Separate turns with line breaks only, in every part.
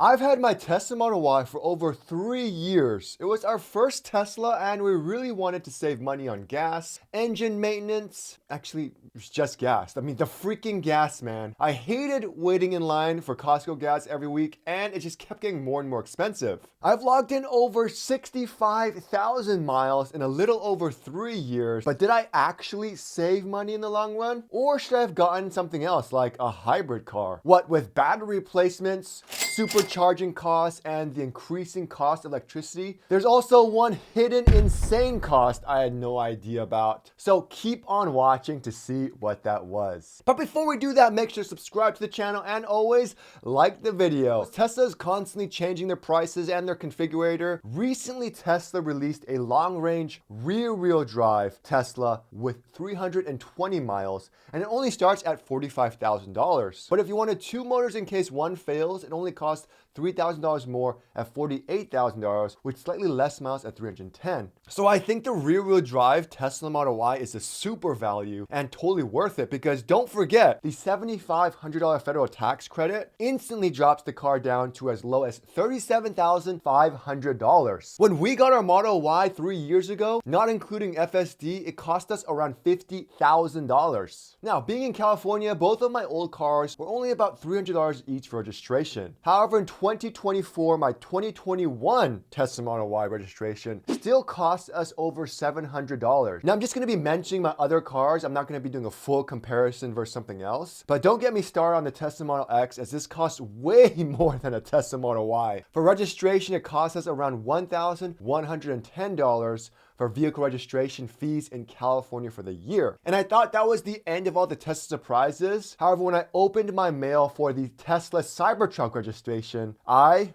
I've had my Tesla Model Y for over 3 years. It was our first Tesla and we really wanted to save money on gas, engine maintenance. Actually, it was just gas. I mean, the freaking gas, man. I hated waiting in line for Costco gas every week and it just kept getting more and more expensive. I've logged in over 65,000 miles in a little over 3 years, but did I actually save money in the long run? Or should I have gotten something else like a hybrid car? What with battery replacements, supercharging costs, and the increasing cost of electricity, there's also one hidden insane cost I had no idea about. So keep on watching to see what that was. But before we do that, make sure to subscribe to the channel and always like the video. Tesla is constantly changing their prices and their configurator. Recently, Tesla released a long-range rear-wheel drive Tesla with 320 miles, and it only starts at $45,000. But if you wanted two motors in case one fails, it only costs $3,000 more at $48,000, with slightly less miles at 310. So I think the rear-wheel drive Tesla Model Y is a super value and totally worth it, because don't forget, the $7,500 federal tax credit instantly drops the car down to as low as $37,500. When we got our Model Y 3 years ago, not including FSD, it cost us around $50,000. Now, being in California, both of my old cars were only about $300 each for registration. However, in 2024, my 2021 Tesla Model Y registration still costs us over $700. Now, I'm just going to be mentioning my other cars. I'm not going to be doing a full comparison versus something else. But don't get me started on the Tesla Model X, as this costs way more than a Tesla Model Y. For registration, it costs us around $1,110 for vehicle registration fees in California for the year. And I thought that was the end of all the Tesla surprises. However, when I opened my mail for the Tesla Cybertruck registration, I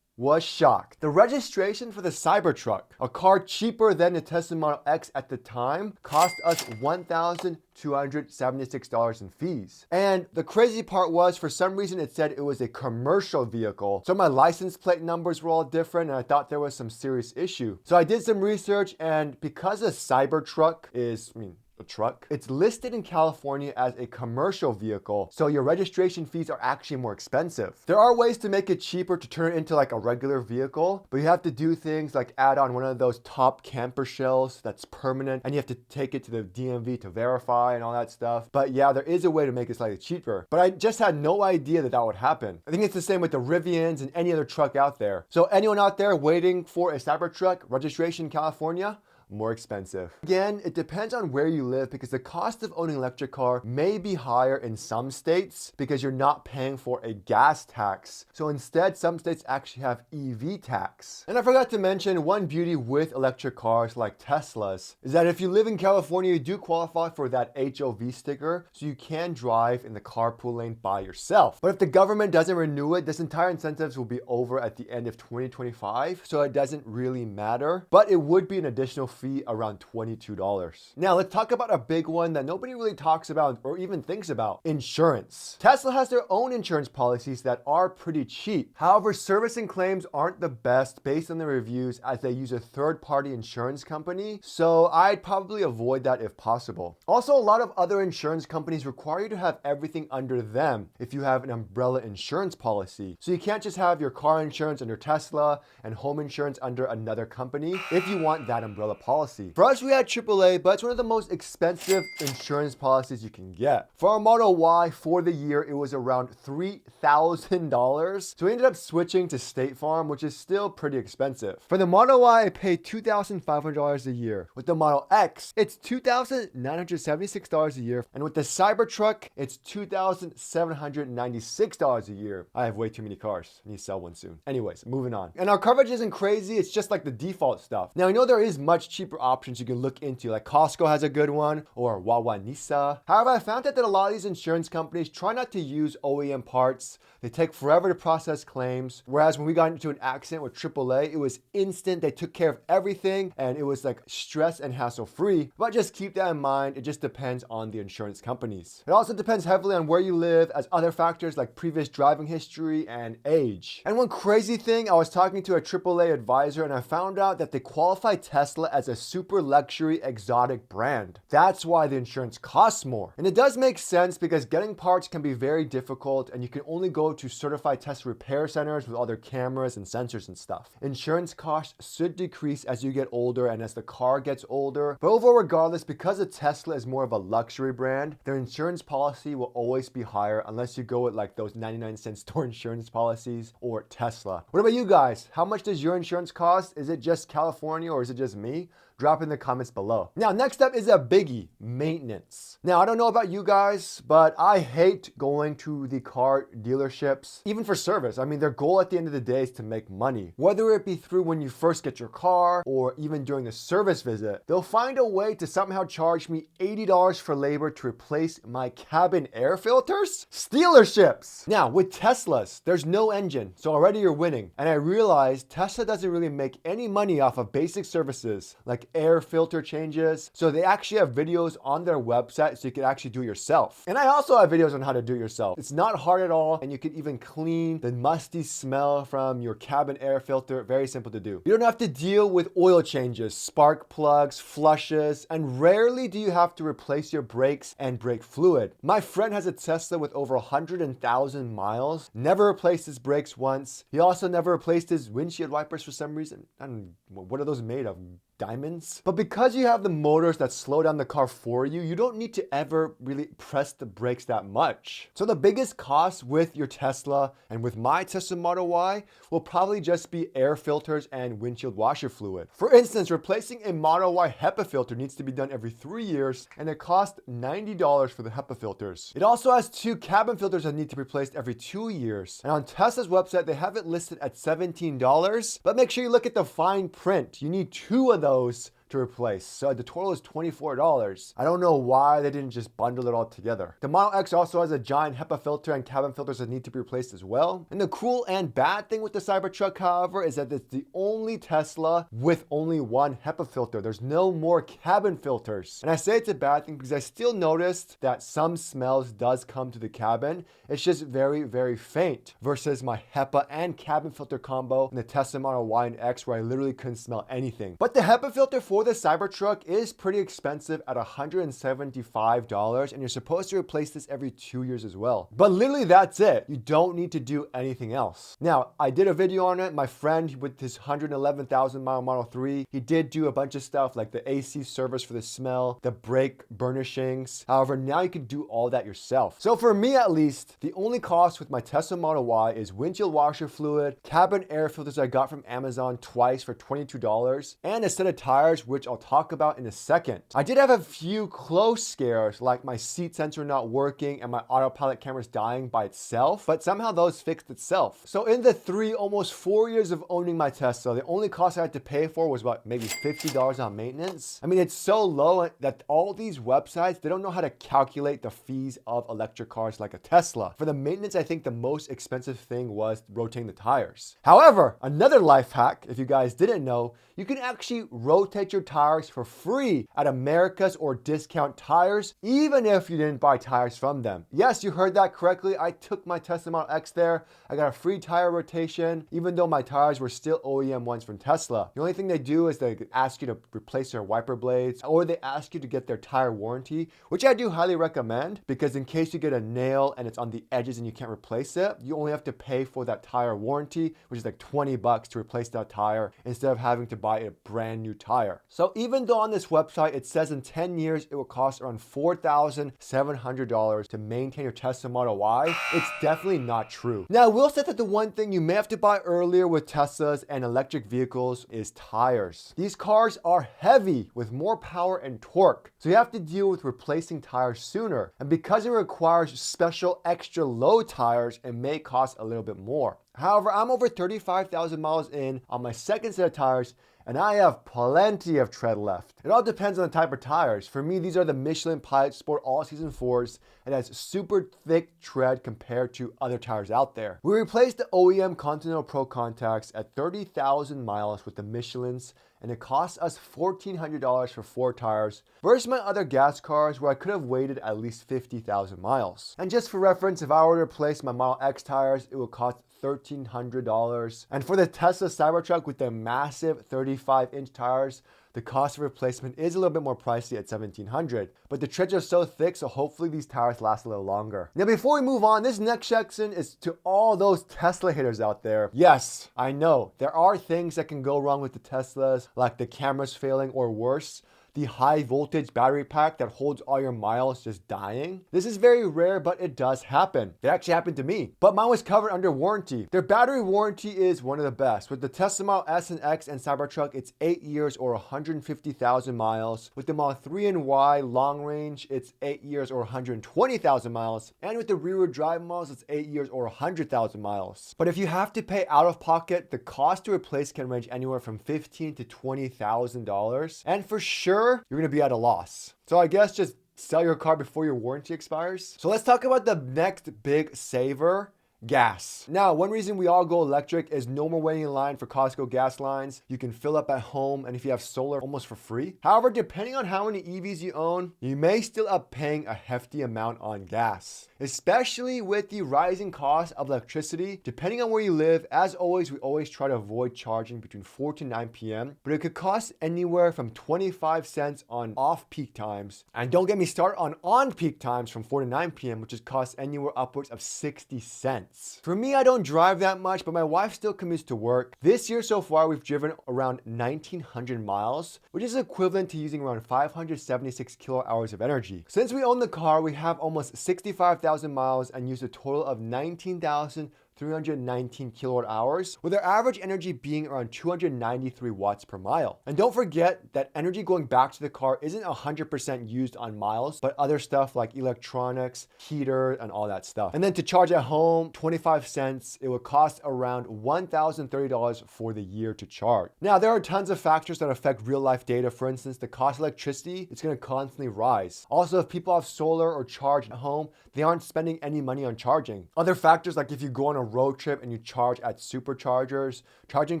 was shocked. The registration for the Cybertruck, a car cheaper than the Tesla Model X at the time, cost us $1,276 in fees. And the crazy part was, for some reason, it said it was a commercial vehicle. So my license plate numbers were all different, and I thought there was some serious issue. So I did some research, and because a Cybertruck is, a truck, it's listed in California as a commercial vehicle, so your registration fees are actually more expensive. There are ways to make it cheaper to turn it into like a regular vehicle, but you have to do things like add on one of those top camper shells that's permanent, and you have to take it to the DMV to verify and all that stuff. But yeah, there is a way to make it slightly cheaper, but I just had no idea that that would happen. I think it's the same with the Rivians and any other truck out there. So anyone out there waiting for a Cybertruck registration in California, more expensive. Again, it depends on where you live, because the cost of owning an electric car may be higher in some states because you're not paying for a gas tax. So instead, some states actually have EV tax. And I forgot to mention, one beauty with electric cars like Teslas is that if you live in California, you do qualify for that HOV sticker, so you can drive in the carpool lane by yourself. But if the government doesn't renew it, this entire incentives will be over at the end of 2025, so it doesn't really matter. But it would be an additional fee around $22. Now let's talk about a big one that nobody really talks about or even thinks about: insurance. Tesla has their own insurance policies that are pretty cheap. However, service and claims aren't the best based on the reviews, as they use a third-party insurance company, so I'd probably avoid that if possible. Also, a lot of other insurance companies require you to have everything under them if you have an umbrella insurance policy. So you can't just have your car insurance under Tesla and home insurance under another company if you want that umbrella policy. For us, we had AAA, but it's one of the most expensive insurance policies you can get. For our Model Y for the year, it was around $3,000. So we ended up switching to State Farm, which is still pretty expensive. For the Model Y, I paid $2,500 a year. With the Model X, it's $2,976 a year. And with the Cybertruck, it's $2,796 a year. I have way too many cars. I need to sell one soon. Anyways, moving on. And our coverage isn't crazy. It's just like the default stuff. Now, I know there is much cheaper options you can look into, like Costco has a good one, or Wawa Nisa. However, I found out that a lot of these insurance companies try not to use OEM parts. They take forever to process claims. Whereas when we got into an accident with AAA, it was instant. They took care of everything and it was like stress and hassle free. But just keep that in mind. It just depends on the insurance companies. It also depends heavily on where you live, as other factors like previous driving history and age. And one crazy thing, I was talking to a AAA advisor and I found out that they qualify Tesla as as a super luxury exotic brand. That's why the insurance costs more. And it does make sense because getting parts can be very difficult and you can only go to certified Tesla repair centers with all their cameras and sensors and stuff. Insurance costs should decrease as you get older and as the car gets older. But overall, regardless, because a Tesla is more of a luxury brand, their insurance policy will always be higher unless you go with like those 99-cent store insurance policies or Tesla. What about you guys? How much does your insurance cost? Is it just California or is it just me? Drop in the comments below. Now, next up is a biggie, maintenance. Now, I don't know about you guys, but I hate going to the car dealerships, even for service. I mean, their goal at the end of the day is to make money. Whether it be through when you first get your car or even during the service visit, they'll find a way to somehow charge me $80 for labor to replace my cabin air filters? Stealerships! Now, with Teslas, there's no engine, so already you're winning. And I realized Tesla doesn't really make any money off of basic services like air filter changes. So they actually have videos on their website so you can actually do it yourself. And I also have videos on how to do it yourself. It's not hard at all, and you can even clean the musty smell from your cabin air filter. Very simple to do. You don't have to deal with oil changes, spark plugs, flushes, and rarely do you have to replace your brakes and brake fluid. My friend has a Tesla with over 100,000 miles, never replaced his brakes once. He also never replaced his windshield wipers for some reason. I don't know, what are those made of? Diamonds? But because you have the motors that slow down the car for you, you don't need to ever really press the brakes that much. So the biggest cost with your Tesla and with my Tesla Model Y will probably just be air filters and windshield washer fluid. For instance, replacing a Model Y HEPA filter needs to be done every 3 years, and it costs $90 for the HEPA filters. It also has 2 cabin filters that need to be replaced every 2 years. And on Tesla's website, they have it listed at $17, but make sure you look at the fine print. You need 2 of those to replace. So the total is $24. I don't know why they didn't just bundle it all together. The Model X also has a giant HEPA filter and cabin filters that need to be replaced as well. And the cool and bad thing with the Cybertruck, however, is that it's the only Tesla with only 1 HEPA filter. There's no more cabin filters. And I say it's a bad thing because I still noticed that some smells does come to the cabin. It's just very, very faint versus my HEPA and cabin filter combo in the Tesla Model Y and X where I literally couldn't smell anything. But the HEPA filter for the Cybertruck is pretty expensive at $175, and you're supposed to replace this every 2 years as well. But literally that's it. You don't need to do anything else. Now, I did a video on it. My friend with his 111,000 mile Model 3, he did do a bunch of stuff like the AC service for the smell, the brake burnishings. However, now you can do all that yourself. So for me at least, the only cost with my Tesla Model Y is windshield washer fluid, cabin air filters I got from Amazon twice for $22, and a set of tires, which I'll talk about in a second. I did have a few close scares, like my seat sensor not working and my autopilot cameras dying by itself, but somehow those fixed itself. So in the almost 4 years of owning my Tesla, the only cost I had to pay for was about maybe $50 on maintenance. I mean, it's so low that all these websites, they don't know how to calculate the fees of electric cars like a Tesla. For the maintenance, I think the most expensive thing was rotating the tires. However, another life hack, if you guys didn't know, you can actually rotate your tires for free at America's or Discount Tires, even if you didn't buy tires from them. Yes, you heard that correctly. I took my Tesla Model X there. I got a free tire rotation, even though my tires were still OEM ones from Tesla. The only thing they do is they ask you to replace their wiper blades, or they ask you to get their tire warranty, which I do highly recommend, because in case you get a nail and it's on the edges and you can't replace it, you only have to pay for that tire warranty, which is like $20 to replace that tire instead of having to buy a brand new tire. So even though on this website it says in 10 years it will cost around $4,700 to maintain your Tesla Model Y, it's definitely not true. Now, I will say that the one thing you may have to buy earlier with Teslas and electric vehicles is tires. These cars are heavy with more power and torque, so you have to deal with replacing tires sooner. And because it requires special extra low tires, it may cost a little bit more. However, I'm over 35,000 miles in on my second set of tires, and I have plenty of tread left. It all depends on the type of tires. For me, these are the Michelin Pilot Sport All Season 4s. It has super thick tread compared to other tires out there. We replaced the OEM Continental Pro contacts at 30,000 miles with the Michelins, and it cost us $1,400 for 4 tires versus my other gas cars where I could have waited at least 50,000 miles. And just for reference, if I were to replace my Model X tires, it would cost $1,300. And for the Tesla Cybertruck with the massive 35-inch tires, the cost of replacement is a little bit more pricey at $1,700. But the treads are so thick, so hopefully these tires last a little longer. Now, before we move on, this next section is to all those Tesla haters out there. Yes, I know, there are things that can go wrong with the Teslas, like the cameras failing or worse, the high voltage battery pack that holds all your miles just dying. This is very rare, but it does happen. It actually happened to me, but mine was covered under warranty. Their battery warranty is one of the best. With the Tesla Model S and X and Cybertruck, it's 8 years or 150,000 miles. With the Model 3 and Y long range, it's 8 years or 120,000 miles. And with the rear-wheel drive models, it's 8 years or 100,000 miles. But if you have to pay out of pocket, the cost to replace can range anywhere from $15,000 to $20,000. And for sure, you're going to be at a loss. So I guess just sell your car before your warranty expires. So let's talk about the next big saver. Gas. Now, one reason we all go electric is no more waiting in line for Costco gas lines. You can fill up at home, and if you have solar, almost for free. However, depending on how many EVs you own, you may still up paying a hefty amount on gas, especially with the rising cost of electricity. Depending on where you live, as always, we always try to avoid charging between 4 to 9 p.m., but it could cost anywhere from 25 cents on off-peak times. And don't get me started on on-peak times from 4 to 9 p.m., which is cost anywhere upwards of 60 cents. For me, I don't drive that much, but my wife still commutes to work. This year so far, we've driven around 1,900 miles, which is equivalent to using around 576 kilowatt hours of energy. Since we own the car, we have almost 65,000 miles and use a total of 19,319 kilowatt hours, with our average energy being around 293 watts per mile. And don't forget that energy going back to the car isn't 100% used on miles, but other stuff like electronics, heater, and all that stuff. And then to charge at home, 25 cents, it would cost around $1,030 for the year to charge. Now, there are tons of factors that affect real life data. For instance, the cost of electricity, it's going to constantly rise. Also, if people have solar or charge at home, they aren't spending any money on charging. Other factors, like if you go on a road trip and you charge at superchargers, charging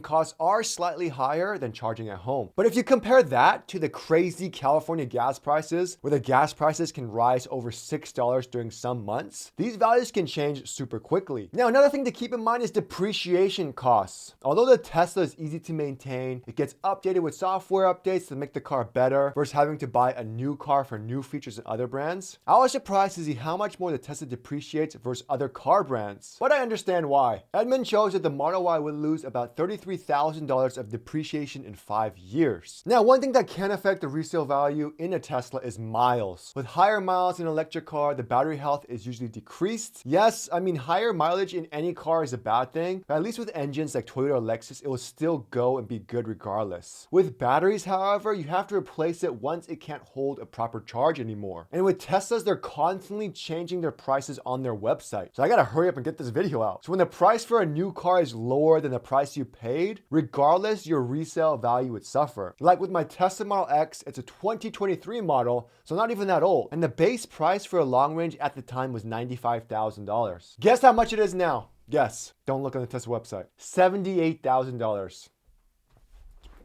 costs are slightly higher than charging at home. But if you compare that to the crazy California gas prices, where the gas prices can rise over $6 during some months, these values can change super quickly. Now, another thing to keep in mind is depreciation costs. Although the Tesla is easy to maintain, it gets updated with software updates to make the car better versus having to buy a new car for new features in other brands. I was surprised to see how much more the Tesla depreciates versus other car brands, but I understand why. Edmund shows that the Model Y would lose about $33,000 of depreciation in 5 years. Now, one thing that can affect the resale value in a Tesla is miles. With higher miles in an electric car, the battery health is usually decreased. Yes, I mean, higher mileage in any car is a bad thing, but at least with engines like Toyota or Lexus, it will still go and be good regardless. With batteries, however, you have to replace it once it can't hold a proper charge anymore. And with Teslas, they're constantly changing their prices on their website. So I gotta hurry up and get this video out. So when the price for a new car is lower than the price you paid, regardless, your resale value would suffer. Like with my Tesla Model X, it's a 2023 model, so not even that old. And the base price for a long range at the time was $95,000. Guess how much it is now? Guess. Don't look on the Tesla website. $78,000.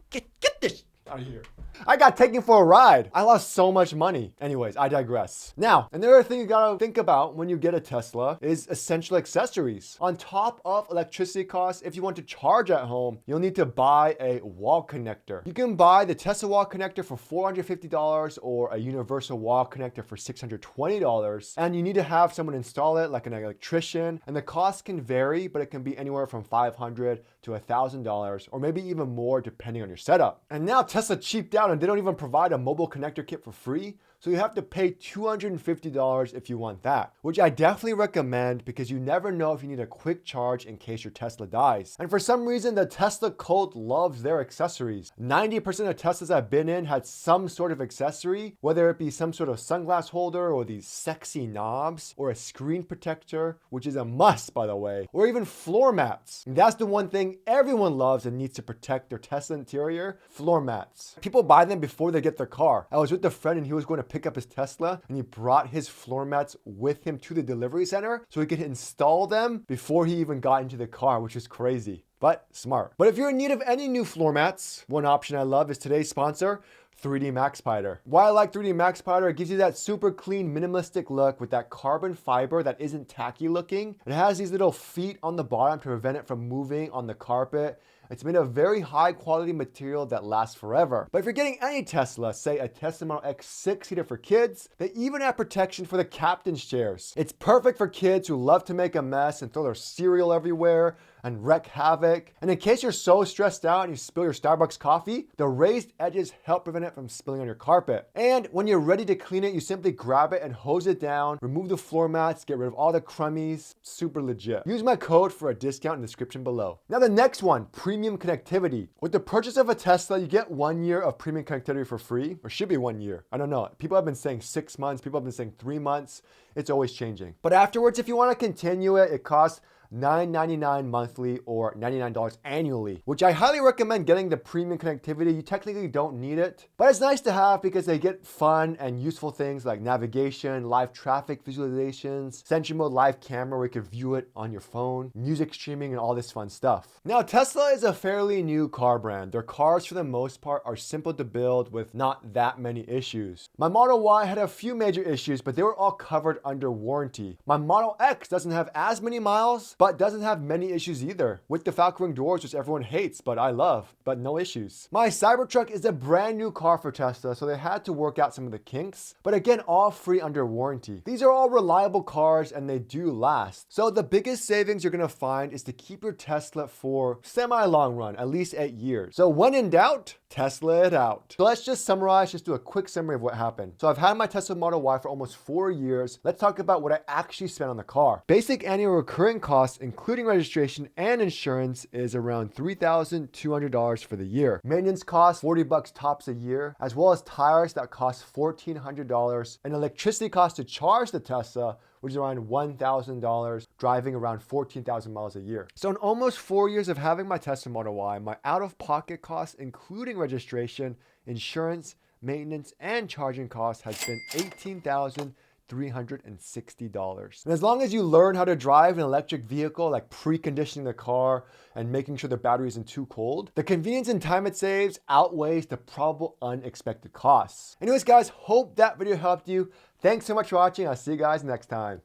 Get this out of here. I got taken for a ride. I lost so much money. Anyways, I digress. Now, another thing you gotta think about when you get a Tesla is essential accessories. On top of electricity costs, if you want to charge at home, you'll need to buy a wall connector. You can buy the Tesla wall connector for $450 or a universal wall connector for $620. And you need to have someone install it, like an electrician. And the cost can vary, but it can be anywhere from $500 to $1,000 or maybe even more depending on your setup. And now Tesla cheaped out and they don't even provide a mobile connector kit for free. So you have to pay $250 if you want that, which I definitely recommend because you never know if you need a quick charge in case your Tesla dies. And for some reason, the Tesla cult loves their accessories. 90% of Teslas I've been in had some sort of accessory, whether it be some sort of sunglass holder or these sexy knobs or a screen protector, which is a must, by the way, or even floor mats. And that's the one thing everyone loves and needs to protect their Tesla interior, floor mats. People buy them before they get their car. I was with a friend and he was going to pick up his Tesla and he brought his floor mats with him to the delivery center so he could install them before he even got into the car, which is crazy, but smart. But if you're in need of any new floor mats, one option I love is today's sponsor, 3D Maxpider. Why I like 3D Maxpider, it gives you that super clean, minimalistic look with that carbon fiber that isn't tacky looking. It has these little feet on the bottom to prevent it from moving on the carpet. It's made of very high quality material that lasts forever. But if you're getting any Tesla, say a Tesla Model X 6-seater for kids, they even have protection for the captain's chairs. It's perfect for kids who love to make a mess and throw their cereal everywhere and wreak havoc. And in case you're so stressed out and you spill your Starbucks coffee, the raised edges help prevent it from spilling on your carpet. And when you're ready to clean it, you simply grab it and hose it down, remove the floor mats, get rid of all the crummies. Super legit. Use my code for a discount in the description below. Now the next one, premium connectivity. With the purchase of a Tesla, you get 1 year of premium connectivity for free, or should be 1 year. I don't know. People have been saying 6 months, people have been saying 3 months. It's always changing. But afterwards, if you want to continue it, it costs $9.99 monthly or $99 annually, which I highly recommend getting the premium connectivity. You technically don't need it, but it's nice to have because they get fun and useful things like navigation, live traffic visualizations, Sentry Mode live camera where you can view it on your phone, music streaming, and all this fun stuff. Now, Tesla is a fairly new car brand. Their cars, for the most part, are simple to build with not that many issues. My Model Y had a few major issues, but they were all covered under warranty. My Model X doesn't have as many miles, but doesn't have many issues either, with the Falcon Wing doors, which everyone hates, but I love, but no issues. My Cybertruck is a brand new car for Tesla, so they had to work out some of the kinks, but again, all free under warranty. These are all reliable cars and they do last. So the biggest savings you're gonna find is to keep your Tesla for semi-long run, at least 8 years. So when in doubt, Tesla it out. So let's just summarize, just do a quick summary of what happened. So I've had my Tesla Model Y for almost 4 years. Let's talk about what I actually spent on the car. Basic annual recurring costs, including registration and insurance, is around $3,200 for the year. Maintenance costs, $40 tops a year, as well as tires that cost $1,400, and electricity costs to charge the Tesla, which is around $1,000, driving around 14,000 miles a year. So in almost 4 years of having my Tesla Model Y, my out-of-pocket costs, including registration, insurance, maintenance, and charging costs, has been $18,360. And as long as you learn how to drive an electric vehicle, like preconditioning the car and making sure the battery isn't too cold, the convenience and time it saves outweighs the probable unexpected costs. Anyways, guys, hope that video helped you. Thanks so much for watching. I'll see you guys next time.